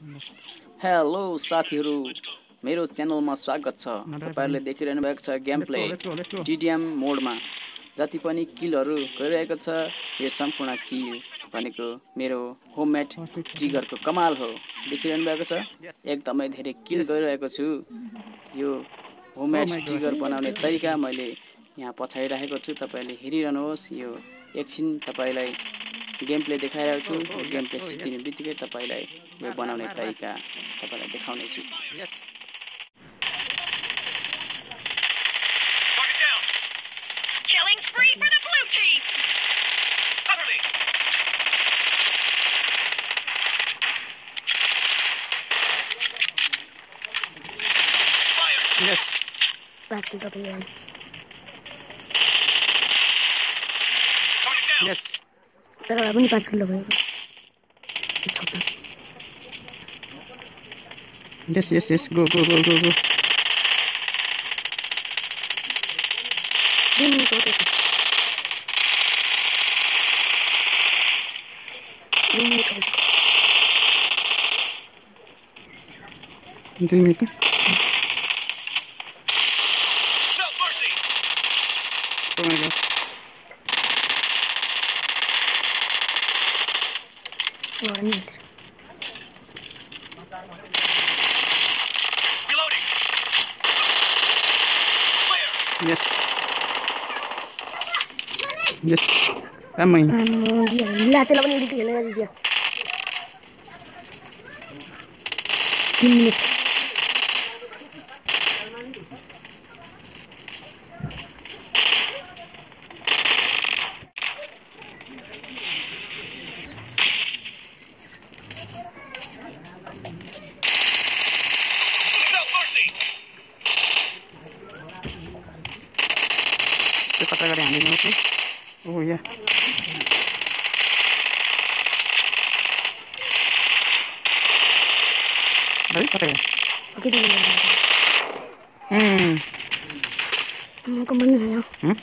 Hello साथीहरु, मेरो च्यानलमा स्वागत छ। तपाईहरुले देखिरहनु भएको छ गेम प्ले टीडीएम मोडमा। जति पनि किलहरु गरिरहेको छ, यो सम्पूर्ण किल भनेको मेरो होममेड ट्रिगरको कमाल हो। देखिरहनु भएको छ, एकदमै धेरै किल गरिरहेको छु। यो होममेड ट्रिगर बनाउने तरिका मैले यहाँ पछाडि राखेको छु, तपाईले हेरिरहनुहोस्। यो एकछिन तपाईलाई गेम प्ले देखाइरहेको छु। यो गेम प्ले सिद्धिने बित्तिकै तपाईलाई यो बनाउने तरिका तपाईलाई देखाउने छु। Killing spree for the blue team. Cover me. Yes. Basket up again. Yes. तर पनि 5 किलो भयो. Yes. Go. Do you make it? No mercy. Oh my god. Reloading. Clear. Yes. Ramai. Latih lawan ini dia lagi dia. 3 minit. No mercy. Patra gari handle okay. Oh yeah. Baik, patra gari. Oke dia. Kembali ya.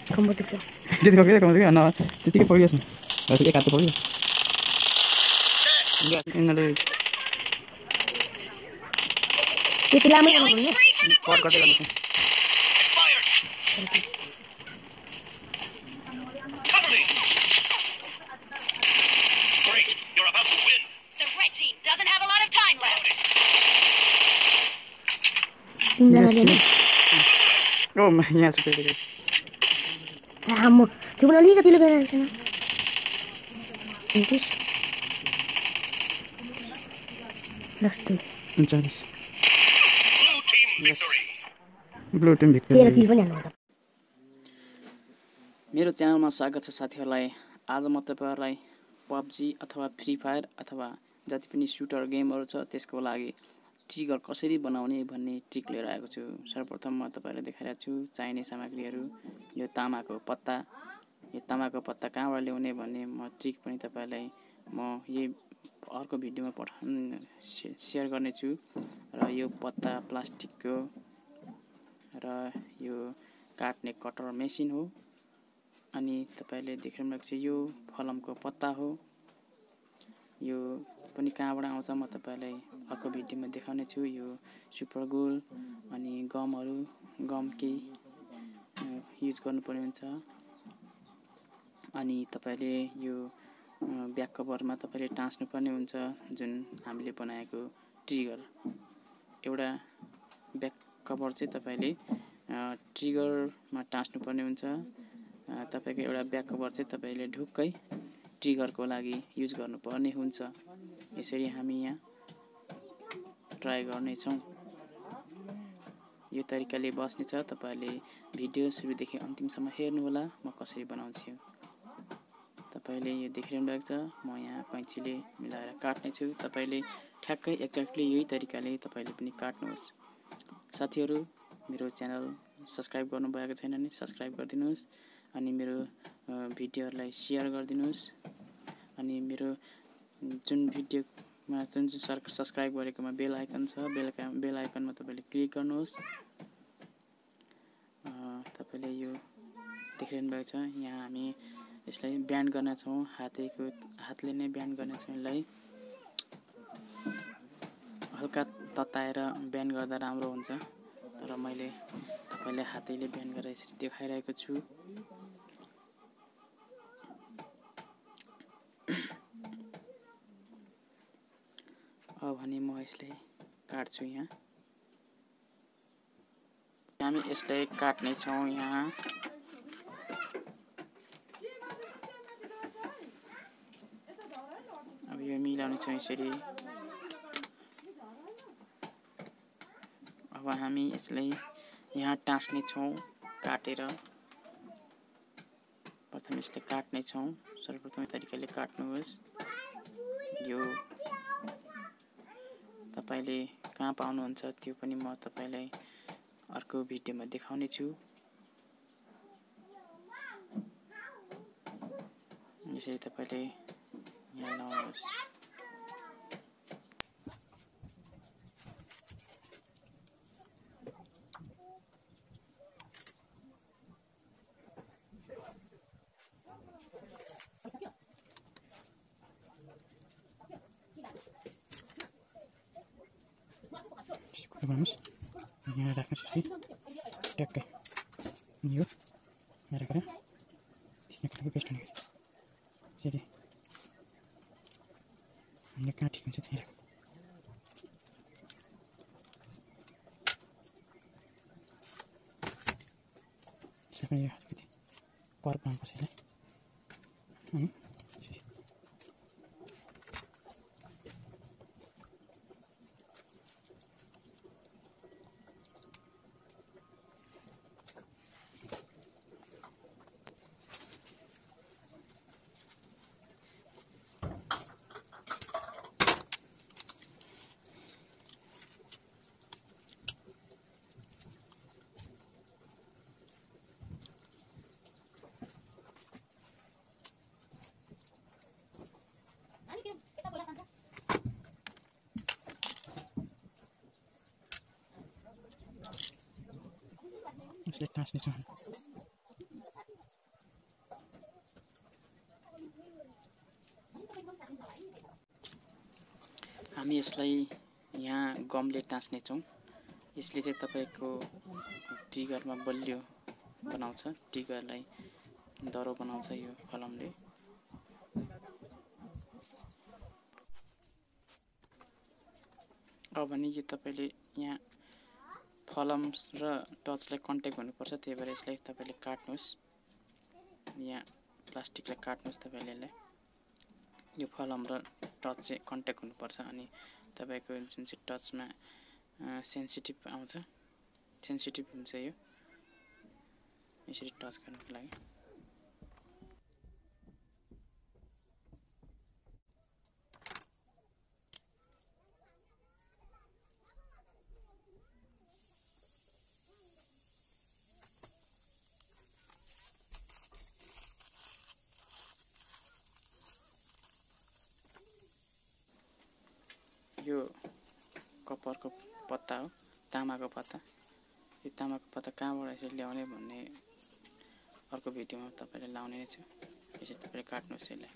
Kembali tu. Jadi kembali ana त्यतिकै पढिएछ बस एक हात पढियो इनले Itu lama kan Killing ni. spree for the पढ blue गर्दै team. गर्नु Expired. Cover me. Great. You're about to win. The red team doesn't have a lot of time left. Tinggal lagi ni. Oh यहाँ सुटे गयो Kamu, cuma lihat di lebaran sana. Intis. Last day. 39 Blue team victory. Blue team victory 13 kill पनि हाल्नु. मेरो च्यानलमा स्वागत छ साथीहरुलाई। आज म तपाईहरुलाई PUBG अथवा फ्री फायर अथवा जति पनि शूटर गेमहरु छ त्यसको लागि ट्रिगर कसरी बनाउने भन्ने ट्रिक लिएर आएको छु। सर्वप्रथम म तपाईहरुलाई देखाइरहेको छु चाहिने सामग्रीहरु। यो तामाको पत्ता, यो तामाको पत्ता कहाँबाट ल्याउने भन्ने म ट्रिक पनि तपाईहरुलाई म यही अर्को भिडियोमा शेयर गर्ने छु। र यो पत्ता प्लास्टिकको र यो काट्ने कटर मेसिन हो। अनि तपाईले देख्नु भएको छ यो फलमको पत्ता हो। यो पनि कहाँबाट आउँछ म तपाईलाई अर्को भिडियोमा देखाउने छु। यो सुपर गोल अनि गम के युज गर्नुपर्ने हुन्छ। अनि तपाईले यो ब्याक कभरमा तपाईले टाँस्नु पर्ने हुन्छ जुन हामीले बनाएको ट्रिगर। एउटा ब्याक कभर चाहिँ तपाईले ट्रिगरमा टाँस्नु पर्ने हुन्छ। तपाईको एउटा ब्याक कभर चाहिँ तपाईले ढुक्कै ट्रिगरको लागि युज गर्नुपर्ने हुन्छ। यसरी हामी यहाँ ट्राई गर्ने छौं। यो तरिकाले बस्ने छ। तपाईले भिडियो सुरुदेखि अन्तिमसम्म हेर्नु होला म कसरी बनाउँछु। तपाईले यो देखिरहनु भएको छ म यहाँ कैंचीले मिलाएर काट्ने छु। तपाईले ठ्याक्कै एक्ज्याक्टली यही तरिकाले तपाईले पनि काट्नुहोस्। साथीहरु, मेरो च्यानल सब्स्क्राइब गर्नु भएको छैन भने सब्स्क्राइब गरिदिनुहोस् अनि मेरो भिडियोहरुलाई शेयर गरिदिनुहोस्। अनि मेरो जुन भिडियोमा जुन सब्स्क्राइब गरेकोमा बेल आइकन छ, बेल आइकनमा तपाईले क्लिक गर्नुहोस्। तपाईले यो देखिरहनु भएको छ। यहाँ हामी यसलाई ब्यान्ड गर्न छौं। हातले नै ब्यान्ड गर्न छौं यसलाई। हल्का तताएर बिहान गर्दा राम्रो हुन्छ, तर मैले तपाईँलाई हातैले बिहान गरेर यसरी देखाइरहेको छु। अब भने म यसलाई काट्छु। यहाँ हामी यसलाई काट्ने छौं। यहाँ अब यो मिलाउने छौं यसरी। अब हामी यसलाई यहाँ टाँस्ने छौं काटेर। प्रथम यसलाई काट्ने छौं। सर्वप्रथम तरिकाले काट्नुहोस्। यो तपाईले कहाँ पाउनुहुन्छ त्यो पनि म तपाईलाई अर्को भिडियोमा देखाउने छु। यसरी तपाईले यहाँ लाउनुहोस्। यहाँ राख्नुहोस् है ट्याक्कै यो राखेर त्यसमा पेस्ट हुने यसरी हामीले कहाँ ठिक हुन्छ त्यहाँ राख्नु। सबै यो अलिकति पर बनाउनुपर्छ यसलाई। यसलाई टाँस्ने छौँ। हामी यसलाई यहाँ गमले टाँस्ने छौं। यसले चाहिँ तपाईको ट्रिगरमा बलियो बनाउँछ, ट्रिगरलाई दह्रो बनाउँछ यो फलमले। अब भने यो तपाईले यहाँ फलम्स र टचलाई कन्ट्याक्ट हुनुपर्छ, त्यही भएर यसलाई तपाईले काट्नुहोस्। यहाँ प्लास्टिकलाई काट्नुहोस् तपाईले यसलाई। यो फलम र टच चाहिँ कन्ट्याक्ट हुनुपर्छ, अनि तपाईको जुन चाहिँ टचमा सेन्सिटिभ आउँछ, सेन्सिटिभ हुन्छ यो यसरी टच गर्नको लागि। यो कपरको पत्ता हो, तामाको पत्ता। यो तामाको पत्ता कहाँबाट यसरी ल्याउने भन्ने अर्को भिडियोमा तपाईले लाउने नै छु। यसरी तपाईले काट्नुहोस् यसलाई।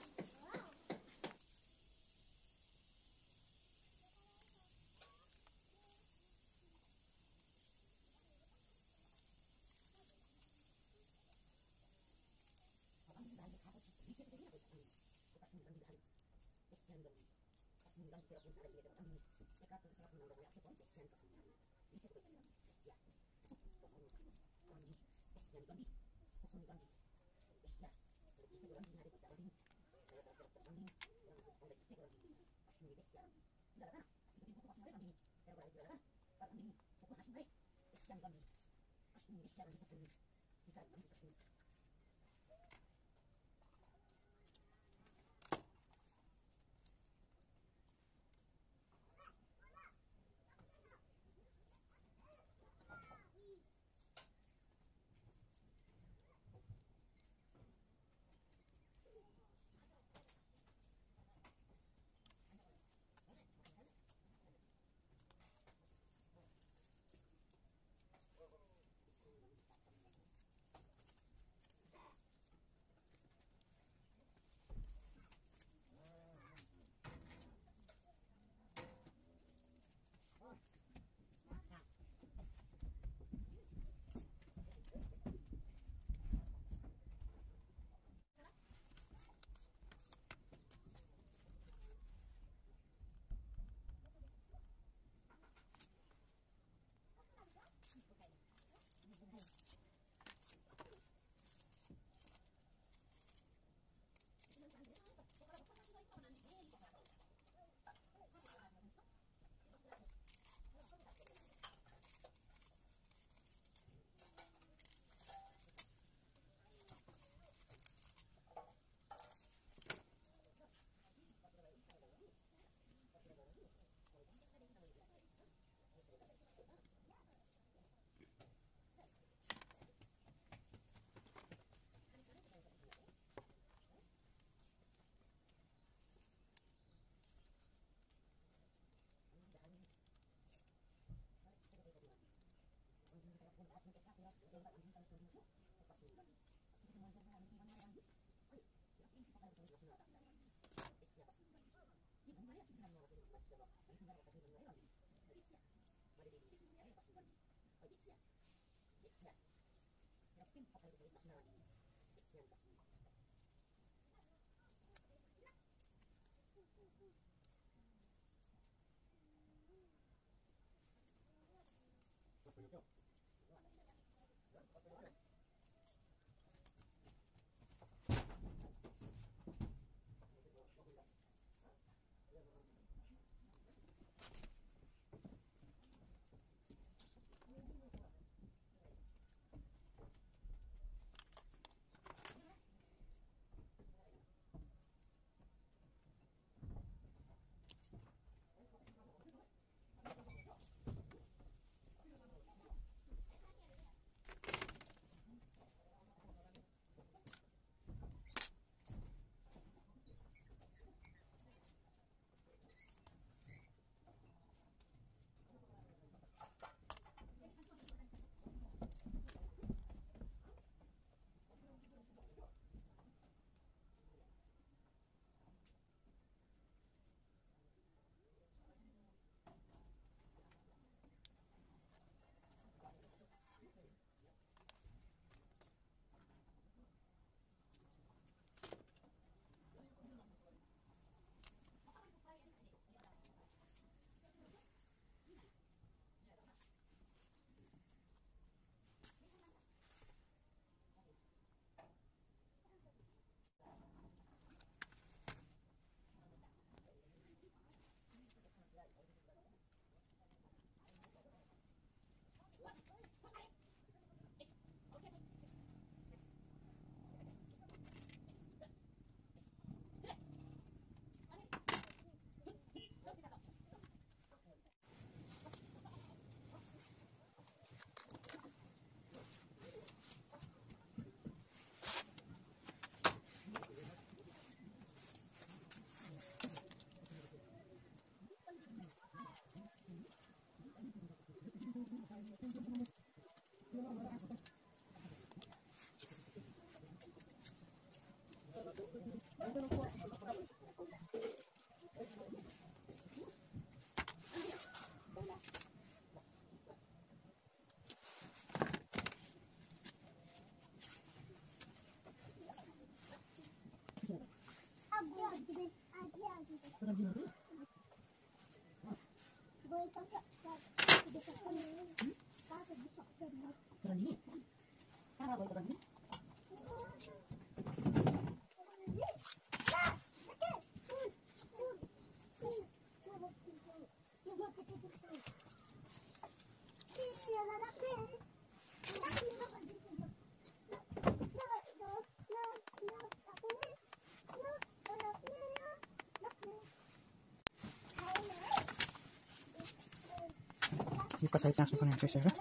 यो पछाडि टाँस्नुपर्ने हुन्छ यसो हेर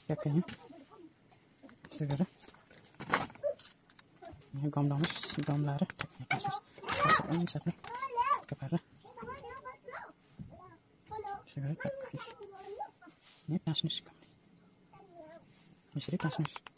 ट्याक्कै यहाँ यसो गरेर यहाँ गम लाउनुहोस् गम लाएर ठ्याक्कै टाँस्नुहोस् अनि साथै पारेर यसो गरेर ट्याक्कै यहाँ टाँस्नुहोस् यसरी टाँस्नुहोस्